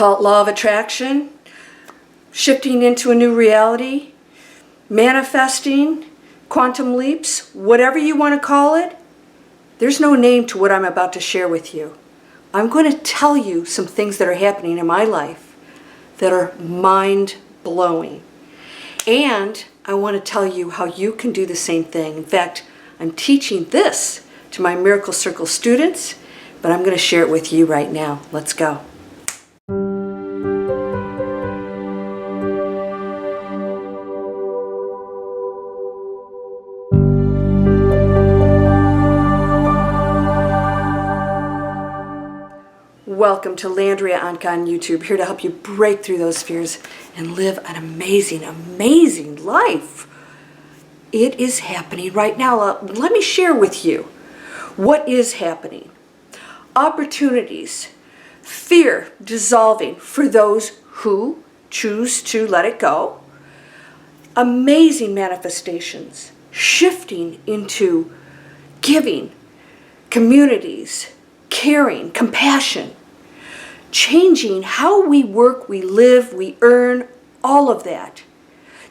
call it law of attraction, shifting into a new reality, manifesting, quantum leaps, whatever you want to call it. There's no name to what I'm about to share with you. I'm going to tell you some things that are happening in my life that are mind-blowing. And I want to tell you how you can do the same thing. In fact, I'm teaching this to my Miracle Circle students, but I'm going to share it with you right now. Let's go. Welcome to Landria Onkka on YouTube, here to help you break through those fears and live an amazing, amazing life. It is happening right now. Let me share with you what is happening. Opportunities, fear dissolving for those who choose to let it go. Amazing manifestations, shifting into giving, communities, caring, compassion. Changing how we work, we live, we earn, all of that.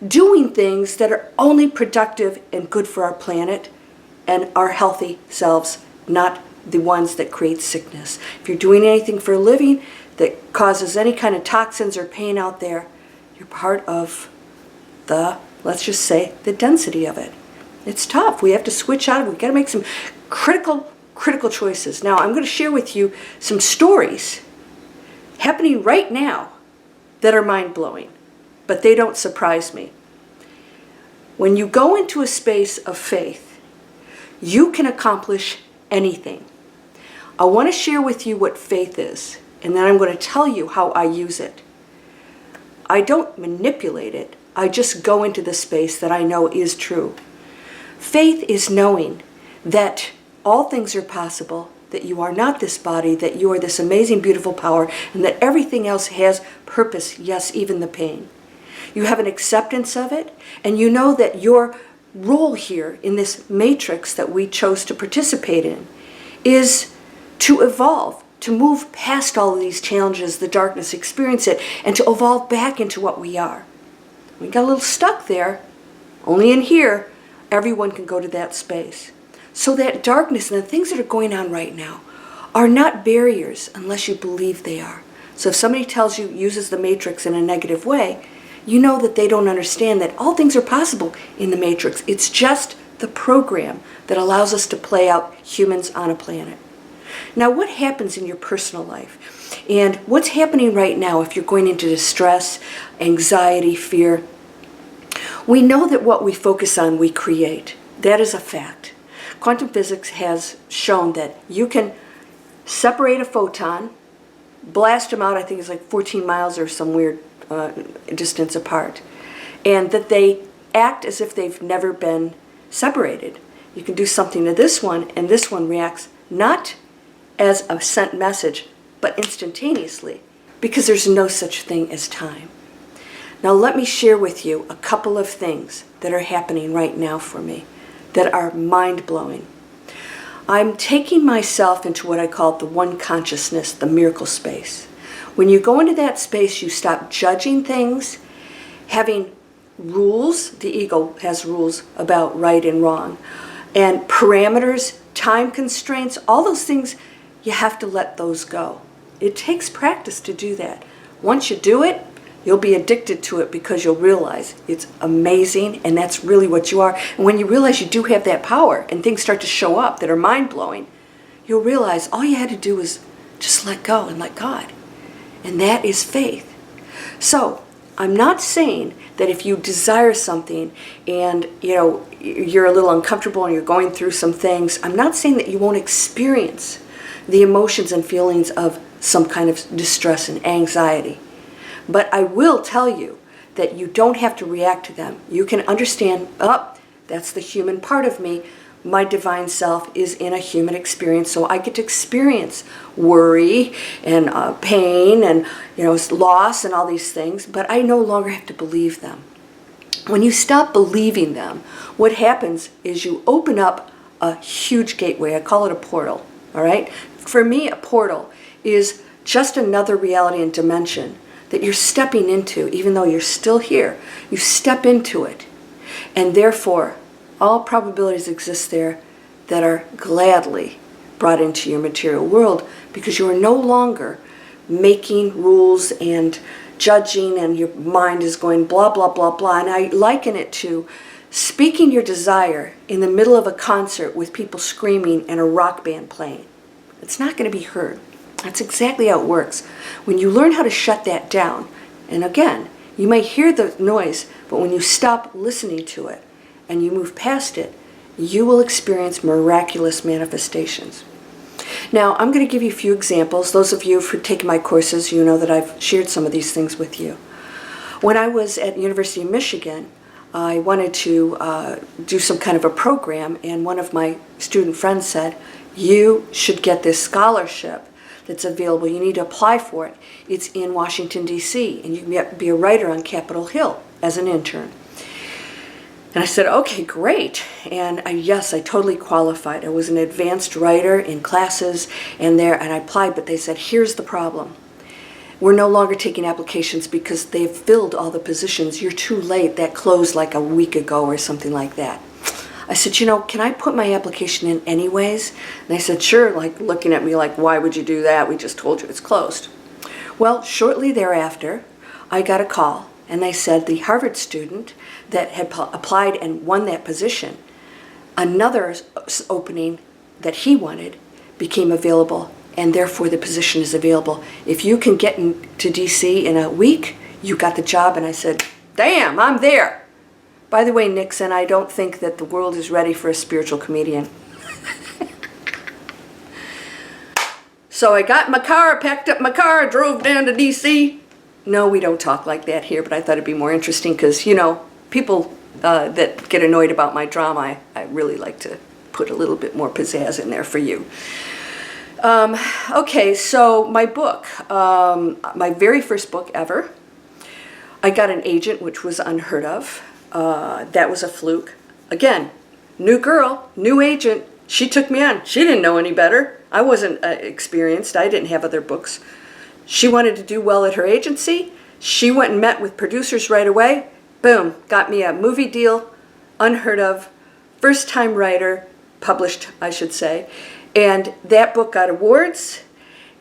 Doing things that are only productive and good for our planet and our healthy selves, not the ones that create sickness. If you're doing anything for a living that causes any kind of toxins or pain out there, you're part of the, let's just say, the density of it. It's tough. We have to switch out. We've got to make some critical choices. Now, I'm going to share with you some stories happening right now that are mind-blowing, but they don't surprise me. When you go into a space of faith, you can accomplish anything. I want to share with you what faith is, and then I'm going to tell you how I use it. I don't manipulate it. I just go into the space that I know is true. Faith is knowing that all things are possible, that you are not this body, that you are this amazing, beautiful power, and that everything else has purpose, yes, even the pain. You have an acceptance of it, and you know that your role here in this matrix that we chose to participate in is to evolve, to move past all of these challenges, the darkness, experience it, and to evolve back into what we are. We got a little stuck there. Only in here, everyone can go to that space. So that darkness and the things that are going on right now are not barriers unless you believe they are. So if somebody tells you, uses the matrix in a negative way, you know that they don't understand that all things are possible in the matrix. It's just the program that allows us to play out humans on a planet. Now, what happens in your personal life? And what's happening right now if you're going into distress, anxiety, fear? We know that what we focus on, we create. That is a fact. Quantum physics has shown that you can separate a photon, blast them out, I think it's like 14 miles or some weird distance apart, and that they act as if they've never been separated. You can do something to this one, and this one reacts not as a sent message, but instantaneously, because there's no such thing as time. Now let me share with you a couple of things that are happening right now for me that are mind-blowing. I'm taking myself into what I call the one consciousness, the miracle space. When you go into that space, you stop judging things, having rules. The ego has rules about right and wrong, and parameters, time constraints, all those things, you have to let those go. It takes practice to do that. Once you do it, you'll be addicted to it because you'll realize it's amazing, and that's really what you are. And when you realize you do have that power and things start to show up that are mind-blowing, you'll realize all you had to do was just let go and let God. And that is faith. So I'm not saying that if you desire something and you're a little uncomfortable and you're going through some things, I'm not saying that you won't experience the emotions and feelings of some kind of distress and anxiety. But I will tell you that you don't have to react to them. You can understand, that's the human part of me. My divine self is in a human experience, so I get to experience worry and pain and loss and all these things, but I no longer have to believe them. When you stop believing them, what happens is you open up a huge gateway. I call it a portal, all right? For me, a portal is just another reality and dimension that you're stepping into, even though you're still here. You step into it. And therefore, all probabilities exist there that are gladly brought into your material world, because you are no longer making rules and judging, and your mind is going blah, blah, blah, blah. And I liken it to speaking your desire in the middle of a concert with people screaming and a rock band playing. It's not going to be heard. That's exactly how it works. When you learn how to shut that down, and again, you may hear the noise, but when you stop listening to it and you move past it, you will experience miraculous manifestations. Now, I'm going to give you a few examples. Those of you who've taken my courses, you know that I've shared some of these things with you. When I was at University of Michigan, I wanted to do some kind of a program, and one of my student friends said, you should get this scholarship that's available. You need to apply for it. It's in Washington, D.C., and you can be a writer on Capitol Hill as an intern. And I said, okay, great. And yes, I totally qualified. I was an advanced writer in classes and I applied, but they said, here's the problem. We're no longer taking applications because they've filled all the positions. You're too late. That closed like a week ago or something like that. I said, can I put my application in anyways? And they said, sure, like looking at me like, why would you do that? We just told you it's closed. Well, shortly thereafter, I got a call. And they said the Harvard student that had applied and won that position, another opening that he wanted became available, and therefore the position is available. If you can get into DC in a week, you got the job. And I said, damn, I'm there. By the way, Nixon, I don't think that the world is ready for a spiritual comedian. So I got in my car, packed up my car, drove down to DC. No, we don't talk like that here, but I thought it'd be more interesting because, people that get annoyed about my drama, I really like to put a little bit more pizzazz in there for you. Okay, so my book, my very first book ever, I got an agent, which was unheard of. That was a fluke. Again, new girl, new agent. She took me on. She didn't know any better. I wasn't experienced. I didn't have other books. She wanted to do well at her agency. She went and met with producers right away. Boom, got me a movie deal, unheard of, first-time writer, published, I should say. And that book got awards,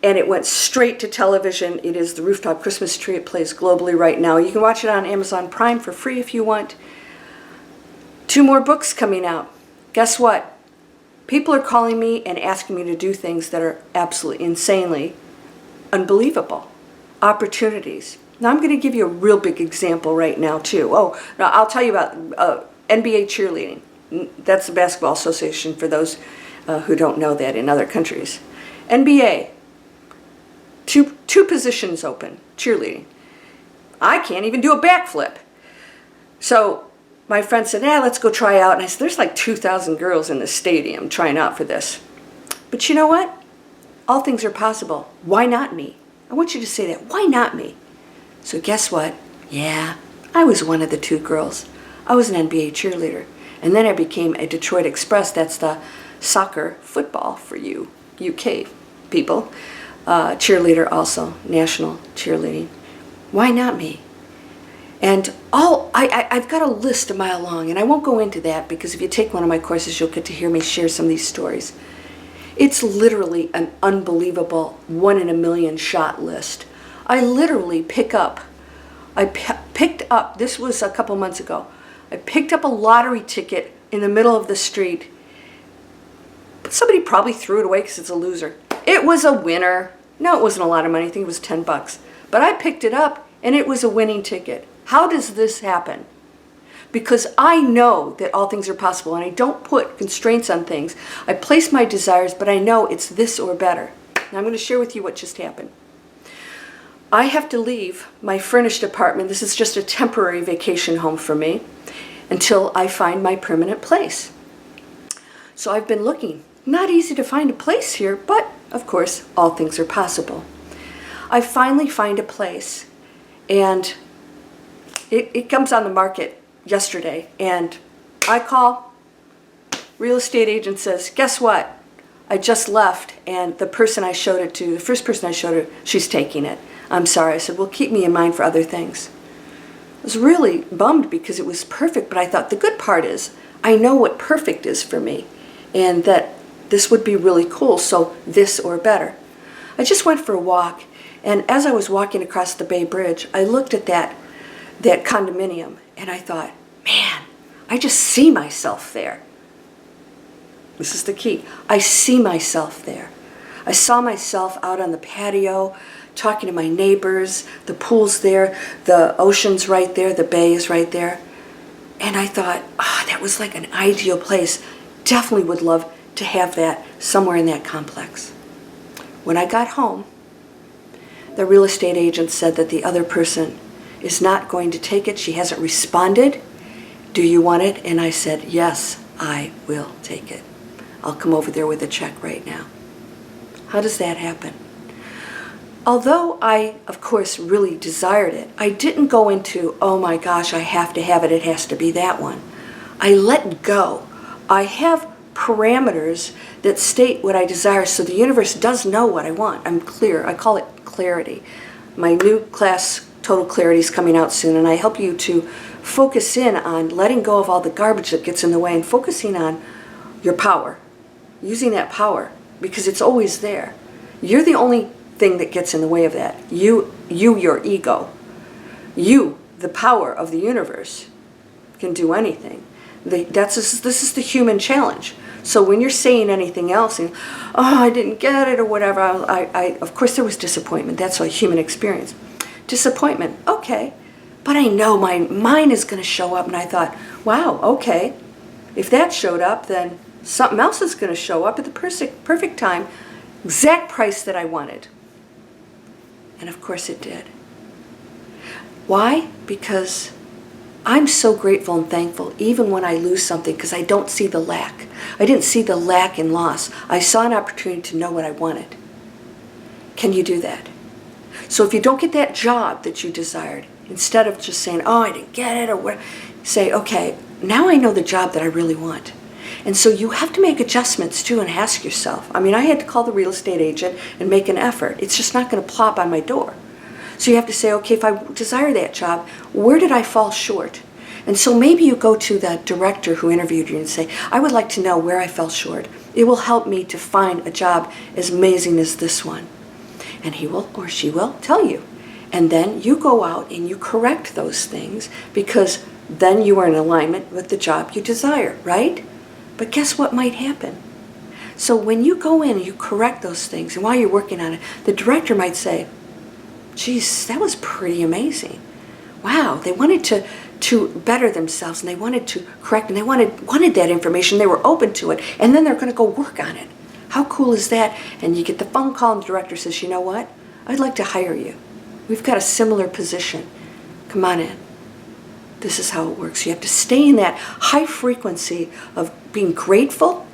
and it went straight to television. It is the Rooftop Christmas Tree. It plays globally right now. You can watch it on Amazon Prime for free if you want. 2 more books coming out. Guess what? People are calling me and asking me to do things that are absolutely insanely unbelievable opportunities. Now I'm going to give you a real big example right now too. Oh, now I'll tell you about NBA cheerleading. That's the Basketball Association for those who don't know that in other countries. NBA, two positions open, cheerleading. I can't even do a backflip. So my friend said, let's go try out. And I said, there's like 2,000 girls in the stadium trying out for this. But you know what? All things are possible. Why not me? I want you to say that. Why not me? So guess what? Yeah, I was one of the 2 girls. I was an NBA cheerleader. And then I became a Detroit Express. That's the soccer football for you UK people. Cheerleader also, national cheerleading. Why not me? And I've got a list a mile long, and I won't go into that because if you take one of my courses, you'll get to hear me share some of these stories. It's literally an unbelievable 1 in a million shot list. I literally picked up, this was a couple months ago, I picked up a lottery ticket in the middle of the street. But somebody probably threw it away because it's a loser. It was a winner. No, it wasn't a lot of money. I think it was $10. But I picked it up and it was a winning ticket. How does this happen? Because I know that all things are possible and I don't put constraints on things. I place my desires, but I know it's this or better. Now I'm going to share with you what just happened. I have to leave my furnished apartment. This is just a temporary vacation home for me until I find my permanent place. So I've been looking. Not easy to find a place here, but of course, all things are possible. I finally find a place, and it comes on the market yesterday, and I call, real estate agent says, guess what? I just left, and the person I showed it to, the first person I showed it, she's taking it. I'm sorry. I said, well, keep me in mind for other things. I was really bummed because it was perfect, but I thought the good part is I know what perfect is for me, and that this would be really cool, so this or better. I just went for a walk, and as I was walking across the Bay Bridge, I looked at that condominium, and I thought, man, I just see myself there. This is the key. I see myself there. I saw myself out on the patio, talking to my neighbors, the pool's there, the ocean's right there, the bay is right there. And I thought, that was like an ideal place. Definitely would love to have that somewhere in that complex. When I got home, the real estate agent said that the other person is not going to take it. She hasn't responded. Do you want it? And I said, yes, I will take it. I'll come over there with a check right now. How does that happen? Although I, of course, really desired it, I didn't go into, oh my gosh, I have to have it, it has to be that one. I let go. I have parameters that state what I desire, so the universe does know what I want. I'm clear. I call it clarity. My new class, Total Clarity, is coming out soon, and I help you to focus in on letting go of all the garbage that gets in the way and focusing on your power, using that power, because it's always there. You're the only thing that gets in the way of that. You, your ego. You, the power of the universe, can do anything. This is the human challenge. So when you're saying anything else, and, oh, I didn't get it or whatever, of course there was disappointment. That's a human experience. Disappointment, okay. But I know my mind is going to show up, and I thought, wow, okay. If that showed up, then something else is going to show up at the perfect time, exact price that I wanted. And of course it did. Why? Because I'm so grateful and thankful even when I lose something, because I don't see the lack. I didn't see the lack and loss. I saw an opportunity to know what I wanted. Can you do that? So if you don't get that job that you desired, instead of just saying, oh, I didn't get it, or what, say, okay, now I know the job that I really want. And so you have to make adjustments too and ask yourself. I mean, I had to call the real estate agent and make an effort. It's just not going to plop on my door. So you have to say, okay, if I desire that job, where did I fall short? And so maybe you go to the director who interviewed you and say, I would like to know where I fell short. It will help me to find a job as amazing as this one. And he will or she will tell you. And then you go out and you correct those things, because then you are in alignment with the job you desire, right? But guess what might happen? So when you go in and you correct those things, and while you're working on it, the director might say, geez, that was pretty amazing. Wow, they wanted to better themselves, and they wanted to correct, and they wanted that information. They were open to it, and then they're going to go work on it. How cool is that? And you get the phone call, and the director says, you know what? I'd like to hire you. We've got a similar position. Come on in. This is how it works. You have to stay in that high frequency of being grateful,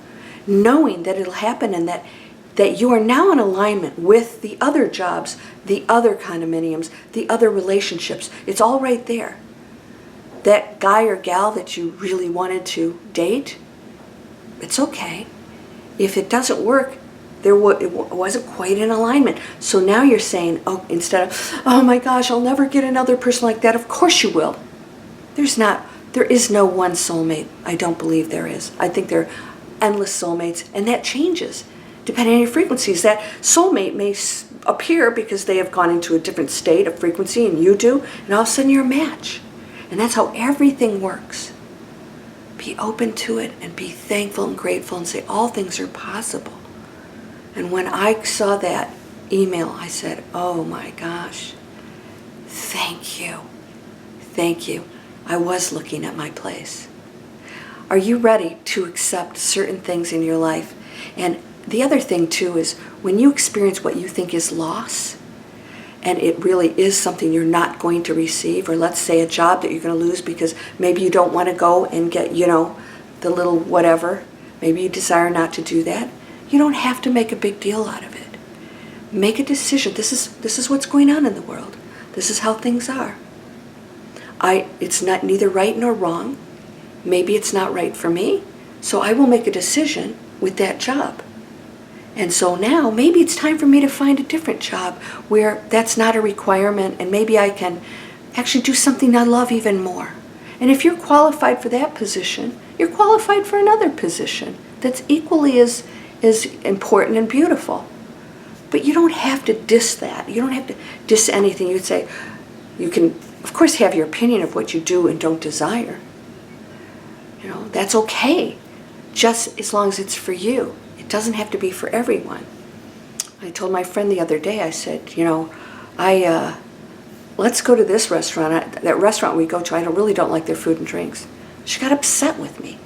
knowing that it'll happen, and that you are now in alignment with the other jobs, the other condominiums, the other relationships. It's all right there. That guy or gal that you really wanted to date, it's okay. If it doesn't work, it wasn't quite in alignment. So now you're saying, oh, instead of, oh my gosh, I'll never get another person like that. Of course you will. There is no one soulmate. I don't believe there is. I think there are endless soulmates, and that changes depending on your frequencies. That soulmate may appear because they have gone into a different state of frequency, and you do, and all of a sudden you're a match. And that's how everything works. Be open to it and be thankful and grateful and say all things are possible. And when I saw that email, I said, oh my gosh, thank you. Thank you. I was looking at my place. Are you ready to accept certain things in your life? And the other thing too is when you experience what you think is loss, and it really is something you're not going to receive, or let's say a job that you're going to lose because maybe you don't want to go and get, the little whatever. Maybe you desire not to do that. You don't have to make a big deal out of it. Make a decision. This is what's going on in the world. This is how things are. It's not neither right nor wrong. Maybe it's not right for me, so I will make a decision with that job. And so now maybe it's time for me to find a different job where that's not a requirement, and maybe I can actually do something I love even more. And if you're qualified for that position, you're qualified for another position that's equally as important and beautiful. But you don't have to diss that. You don't have to diss anything. You'd say, you can, of course, have your opinion of what you do and don't desire. You know, that's okay, just as long as it's for you. It doesn't have to be for everyone. I told my friend the other day, I said, you know, let's go to this restaurant. That restaurant we go to, I really don't like their food and drinks. She got upset with me.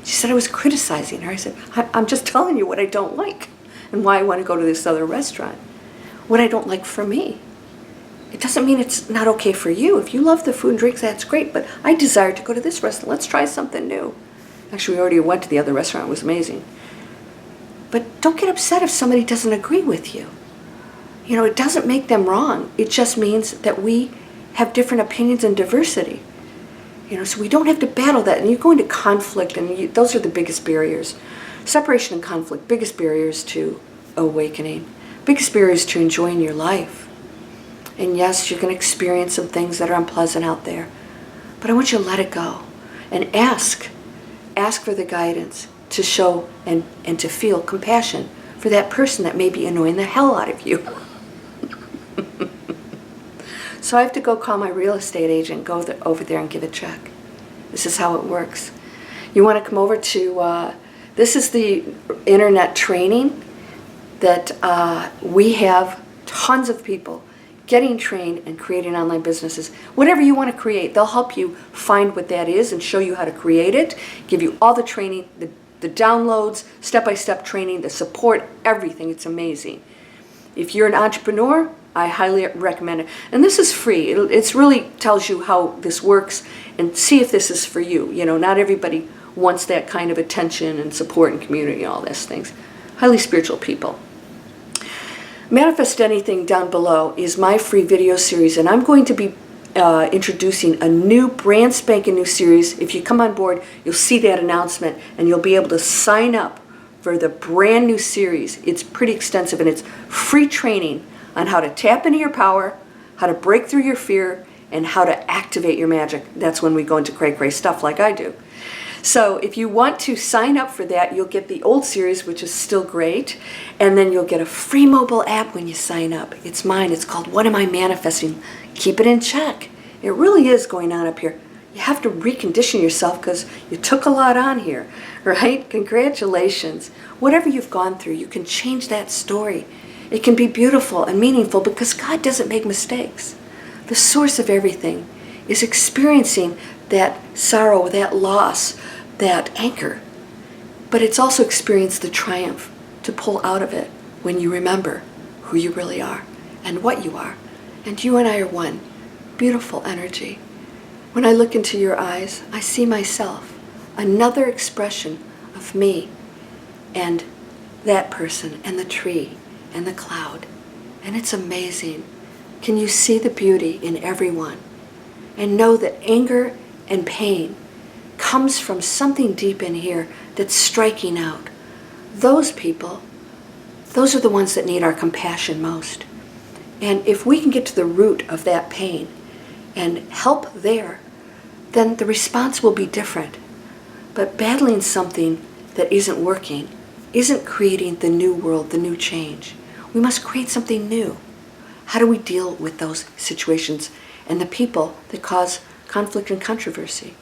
She said I was criticizing her. I said, I'm just telling you what I don't like and why I want to go to this other restaurant. What I don't like for me. It doesn't mean it's not okay for you. If you love the food and drinks, that's great, but I desire to go to this restaurant. Let's try something new. Actually, we already went to the other restaurant. It was amazing. But don't get upset if somebody doesn't agree with you. You know, it doesn't make them wrong. It just means that we have different opinions and diversity. You know, so we don't have to battle that. And you go into conflict, and those are the biggest barriers. Separation and conflict, biggest barriers to awakening. Biggest barriers to enjoying your life. And yes, you're going to experience some things that are unpleasant out there. But I want you to let it go. And ask for the guidance to show and to feel compassion for that person that may be annoying the hell out of you. So I have to go call my real estate agent, go over there and give a check. This is how it works. You want to come over to, this is the internet training that we have tons of people getting trained and creating online businesses. Whatever you want to create, they'll help you find what that is and show you how to create it, give you all the training, the downloads, step-by-step training, the support, everything. It's amazing. If you're an entrepreneur, I highly recommend it. And this is free. It really tells you how this works and see if this is for you. You know, not everybody wants that kind of attention and support and community and all these things. Highly spiritual people. Manifest Anything down below is my free video series, and I'm going to be introducing a new brand spanking new series. If you come on board, you'll see that announcement and you'll be able to sign up for the brand new series. It's pretty extensive, and it's free training on how to tap into your power, how to break through your fear, and how to activate your magic. That's when we go into cray-cray stuff like I do. So if you want to sign up for that, you'll get the old series, which is still great, and then you'll get a free mobile app when you sign up. It's mine. It's called What Am I Manifesting? Keep it in check. It really is going on up here. You have to recondition yourself because you took a lot on here, right? Congratulations. Whatever you've gone through, you can change that story. It can be beautiful and meaningful because God doesn't make mistakes. The source of everything is experiencing that sorrow, that loss, that anger. But it's also experienced the triumph to pull out of it when you remember who you really are and what you are. And you and I are one. Beautiful energy. When I look into your eyes, I see myself, another expression of me and that person and the tree and the cloud. And it's amazing. Can you see the beauty in everyone? And know that anger and pain comes from something deep in here that's striking out. Those people, those are the ones that need our compassion most. And if we can get to the root of that pain and help there, then the response will be different. But battling something that isn't working isn't creating the new world, the new change. We must create something new. How do we deal with those situations and the people that cause conflict and controversy?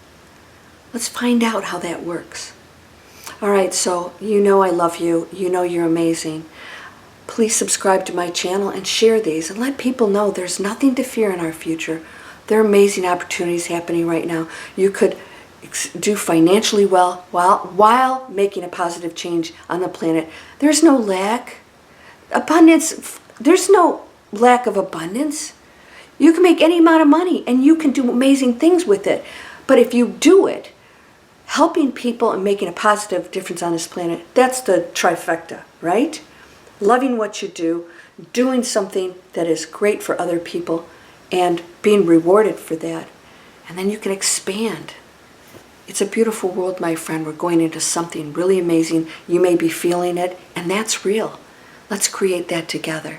Let's find out how that works. All right, so you know I love you. You know you're amazing. Please subscribe to my channel and share these and let people know there's nothing to fear in our future. There are amazing opportunities happening right now. You could do financially well while making a positive change on the planet. There's no lack. Abundance, there's no lack of abundance. You can make any amount of money and you can do amazing things with it. But if you do it, helping people and making a positive difference on this planet, that's the trifecta, right? Loving what you do, doing something that is great for other people, and being rewarded for that. And then you can expand. It's a beautiful world, my friend. We're going into something really amazing. You may be feeling it, and that's real. Let's create that together.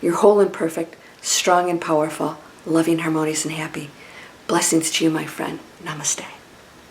You're whole and perfect, strong and powerful, loving, harmonious, and happy. Blessings to you, my friend. Namaste.